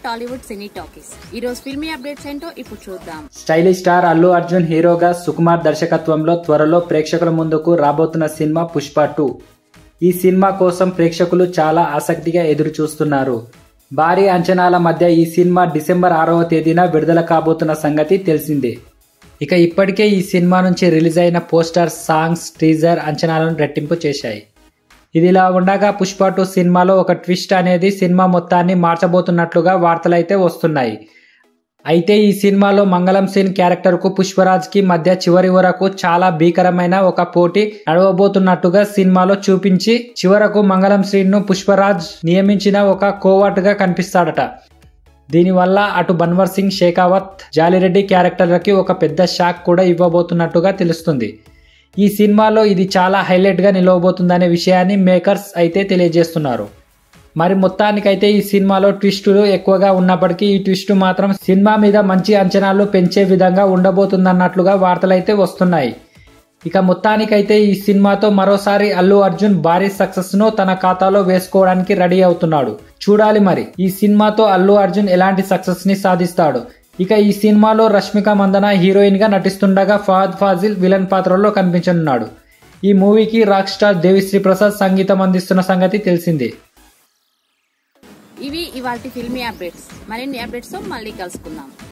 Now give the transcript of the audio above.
టాలీవుడ్ సినీ talkies. ఈ రోజు filmy updates ఏంటో ఇప్పుడు చూద్దాం. స్టైలిష్ స్టార్ అల్లు అర్జున్ హీరోగా సుకుమార్ దర్శకత్వంలో త్వరలో ప్రేక్షకుల ముందుకు రాబోతున్న సినిమా పుష్ప 2. ఈ సినిమా కోసం ప్రేక్షకులు చాలా ఆసక్తిగా ఎదురు చూస్తున్నారు. భారీ అంచనాల మధ్య ఈ సినిమా డిసెంబర్ 6వ తేదీన విడుదల కాబోతున్న సంగతి తెలిసిందే. ఇక ఇప్పటికే ఈ సినిమా నుంచి రిలీజ్ అయిన పోస్టర్, సాంగ్స్, టీజర్ అంచనాలను రెట్టింపు చేశాయి. ఇదిలా ఉండగా పుష్ప 2 సినిమాలో ఒక ట్విస్ట్ అనేది సినిమా మొత్తాన్ని మార్చబోతున్నట్లుగా వార్తలైతే వస్తున్నాయి. అయితే ఈ సినిమాలో మంగళం సీన్ క్యారెక్టర్కు పుష్పరాజ్కి మధ్య చివరి వరకు చాలా భీకరమైన ఒక పోటీ నడవబోతున్నట్టుగా సినిమాలో చూపించి చివరకు మంగళం సీన్ను పుష్పరాజ్ నియమించిన ఒక కోవర్ట్గా కనిపిస్తాడట. దీనివల్ల అటు బన్వర్ సింగ్ షేకావత్, జాలిరెడ్డి క్యారెక్టర్లకి ఒక పెద్ద షాక్ కూడా ఇవ్వబోతున్నట్టుగా తెలుస్తుంది. ఈ సినిమాలో ఇది చాలా హైలైట్గా నిలవబోతుందనే విషయాన్ని మేకర్స్ అయితే తెలియజేస్తున్నారు. మరి మొత్తానికైతే ఈ సినిమాలో ట్విస్టులు ఎక్కువగా ఉన్నప్పటికీ ఈ ట్విస్ట్ మాత్రం సినిమా మీద మంచి అంచనాలు పెంచే విధంగా ఉండబోతుందన్నట్లుగా వార్తలైతే వస్తున్నాయి. ఇక మొత్తానికైతే ఈ సినిమాతో మరోసారి అల్లు అర్జున్ భారీ సక్సెస్ ను తన ఖాతాలో వేసుకోవడానికి రెడీ అవుతున్నాడు. చూడాలి మరి ఈ సినిమాతో అల్లు అర్జున్ ఎలాంటి సక్సెస్ ని సాధిస్తాడు. ఇక ఈ సినిమాలో రష్మిక మందన హీరోయిన్ గా నటిస్తుండగా ఫహద్ ఫాజిల్ విలన్ పాత్రలో కనిపించనున్నాడు. ఈ మూవీకి రాక్ స్టార్ దేవిశ్రీ ప్రసాద్ సంగీతం అందిస్తున్న సంగతి తెలిసిందే. ఇవి ఇవాల్టి ఫిల్మీ అప్డేట్స్. మరిన్ని అప్డేట్స్ తో మళ్ళీ కలుసుకుందాం.